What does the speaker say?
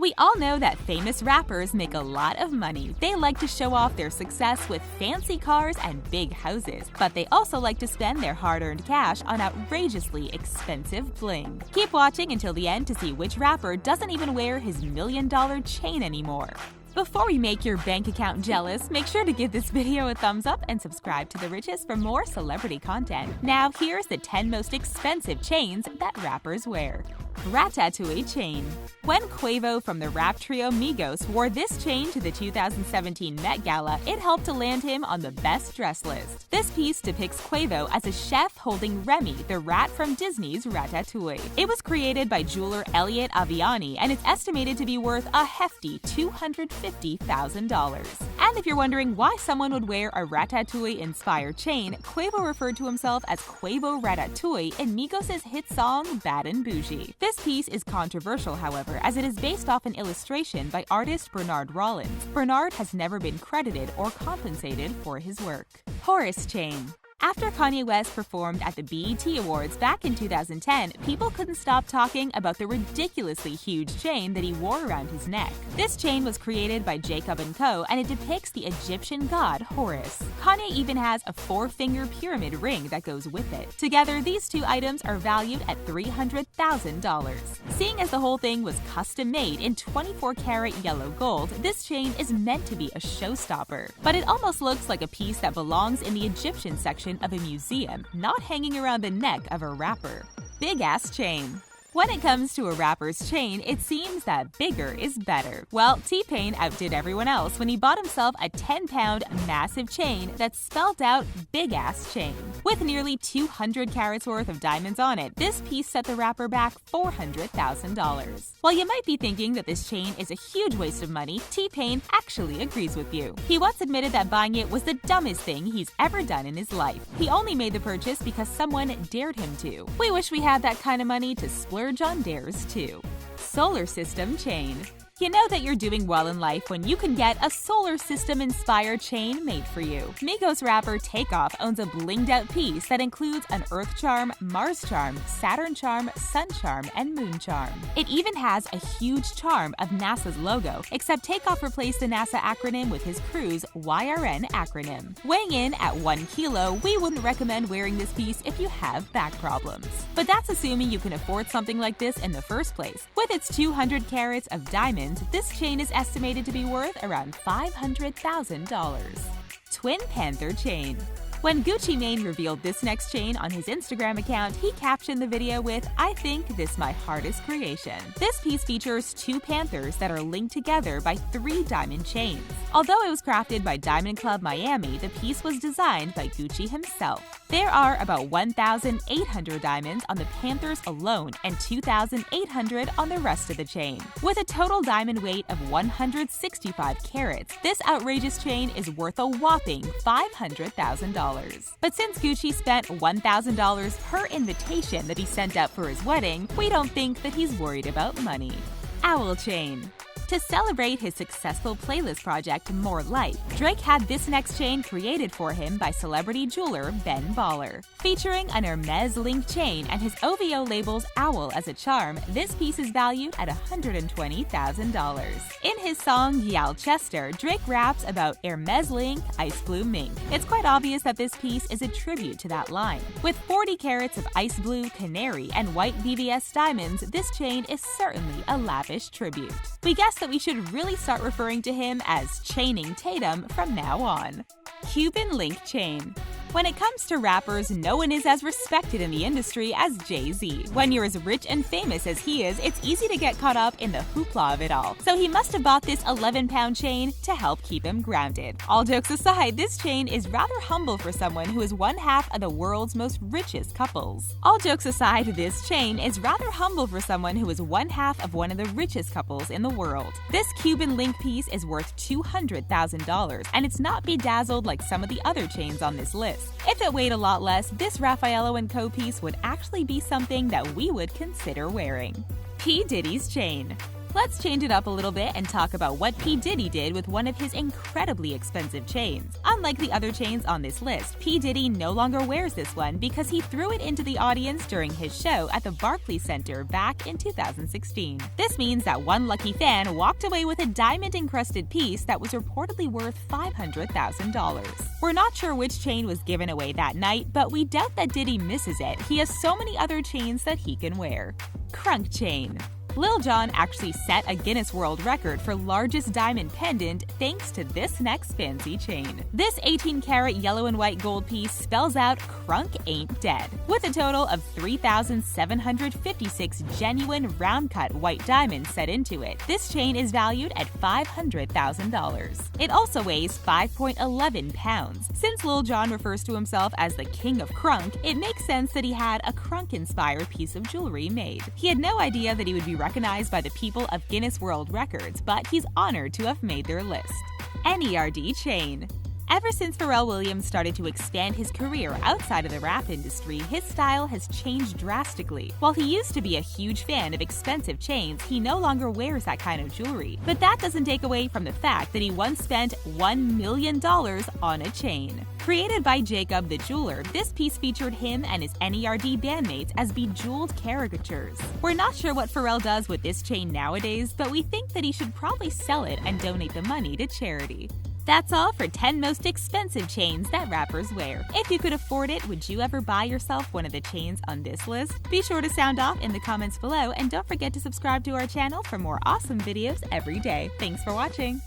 We all know that famous rappers make a lot of money. They like to show off their success with fancy cars and big houses, but they also like to spend their hard-earned cash on outrageously expensive bling. Keep watching until the end to see which rapper doesn't even wear his million-dollar chain anymore. Before we make your bank account jealous, make sure to give this video a thumbs up and subscribe to The Riches for more celebrity content. Now here's the 10 most expensive chains that rappers wear. Ratatouille chain. When Quavo from the rap trio Migos wore this chain to the 2017 Met Gala, it helped to land him on the best dress list. This piece depicts Quavo as a chef holding Remy, the rat from Disney's Ratatouille. It was created by jeweler Elliot Aviani and it's estimated to be worth a hefty $250,000. And if you're wondering why someone would wear a Ratatouille-inspired chain, Quavo referred to himself as Quavo Ratatouille in Migos' hit song Bad and Bougie. This piece is controversial, however, as it is based off an illustration by artist Bernard Rollins. Bernard has never been credited or compensated for his work. HORUS chain. After Kanye West performed at the BET Awards back in 2010, people couldn't stop talking about the ridiculously huge chain that he wore around his neck. This chain was created by Jacob & Co. and it depicts the Egyptian god Horus. Kanye even has a 4-finger pyramid ring that goes with it. Together, these two items are valued at $300,000. Seeing as the whole thing was custom-made in 24-karat yellow gold, this chain is meant to be a showstopper. But it almost looks like a piece that belongs in the Egyptian section of a museum, not hanging around the neck of a rapper. Big-ass chain. When it comes to a rapper's chain, it seems that bigger is better. Well, T-Pain outdid everyone else when he bought himself a 10-pound massive chain that spelled out big-ass chain. With nearly 200 carats worth of diamonds on it, this piece set the rapper back $400,000. While you might be thinking that this chain is a huge waste of money, T-Pain actually agrees with you. He once admitted that buying it was the dumbest thing he's ever done in his life. He only made the purchase because someone dared him to. We wish we had that kind of money to splurge on dares too. Solar system chain. You know that you're doing well in life when you can get a solar system-inspired chain made for you. Migos rapper Takeoff owns a blinged-out piece that includes an Earth charm, Mars charm, Saturn charm, Sun charm, and Moon charm. It even has a huge charm of NASA's logo, except Takeoff replaced the NASA acronym with his crew's YRN acronym. Weighing in at 1 kilo, we wouldn't recommend wearing this piece if you have back problems. But that's assuming you can afford something like this in the first place. With its 200 carats of diamonds, this chain is estimated to be worth around $500,000. Twin Panther chain. When Gucci Mane revealed this next chain on his Instagram account, he captioned the video with, "I think this my hardest creation." This piece features 2 panthers that are linked together by 3 diamond chains. Although it was crafted by Diamond Club Miami, the piece was designed by Gucci himself. There are about 1,800 diamonds on the panthers alone and 2,800 on the rest of the chain. With a total diamond weight of 165 carats, this outrageous chain is worth a whopping $500,000. But since Gucci spent $1,000 per invitation that he sent out for his wedding, we don't think that he's worried about money. Owl chain. To celebrate his successful playlist project, More Life, Drake had this next chain created for him by celebrity jeweler Ben Baller. Featuring an Hermes link chain and his OVO label's owl as a charm, this piece is valued at $120,000. In his song Y'all Chester, Drake raps about Hermes link, ice blue mink. It's quite obvious that this piece is a tribute to that line. With 40 carats of ice blue, canary, and white VVS diamonds, this chain is certainly a lavish tribute. We guess that we should really start referring to him as Chaining Tatum from now on. Cuban link chain. When it comes to rappers, no one is as respected in the industry as Jay-Z. When you're as rich and famous as he is, it's easy to get caught up in the hoopla of it all. So he must have bought this 11-pound chain to help keep him grounded. All jokes aside, this chain is rather humble for someone who is one half of the world's most richest couples. All jokes aside, this chain is rather humble for someone who is one half of one of the richest couples in the world. This Cuban link piece is worth $200,000, and it's not bedazzled like some of the other chains on this list. If it weighed a lot less, this Raffaello & Co. piece would actually be something that we would consider wearing. P Diddy's chain. Let's change it up a little bit and talk about what P Diddy did with one of his incredibly expensive chains. Unlike the other chains on this list, P Diddy no longer wears this one because he threw it into the audience during his show at the Barclays Center back in 2016. This means that one lucky fan walked away with a diamond-encrusted piece that was reportedly worth $500,000. We're not sure which chain was given away that night, but we doubt that Diddy misses it. He has so many other chains that he can wear. Crunk chain. Lil Jon actually set a Guinness World Record for largest diamond pendant thanks to this next fancy chain. This 18-karat yellow and white gold piece spells out "Crunk ain't dead." With a total of 3,756 genuine round-cut white diamonds set into it, this chain is valued at $500,000. It also weighs 5.11 pounds. Since Lil Jon refers to himself as the king of crunk, it makes sense that he had a crunk-inspired piece of jewelry made. He had no idea that he would be recognized by the people of Guinness World Records, but he's honored to have made their list. N.E.R.D chain. Ever since Pharrell Williams started to expand his career outside of the rap industry, his style has changed drastically. While he used to be a huge fan of expensive chains, he no longer wears that kind of jewelry. But that doesn't take away from the fact that he once spent $1 million on a chain. Created by Jacob the Jeweler, this piece featured him and his N.E.R.D bandmates as bejeweled caricatures. We're not sure what Pharrell does with this chain nowadays, but we think that he should probably sell it and donate the money to charity. That's all for 10 most expensive chains that rappers wear. If you could afford it, would you ever buy yourself one of the chains on this list? Be sure to sound off in the comments below, and don't forget to subscribe to our channel for more awesome videos every day. Thanks for watching!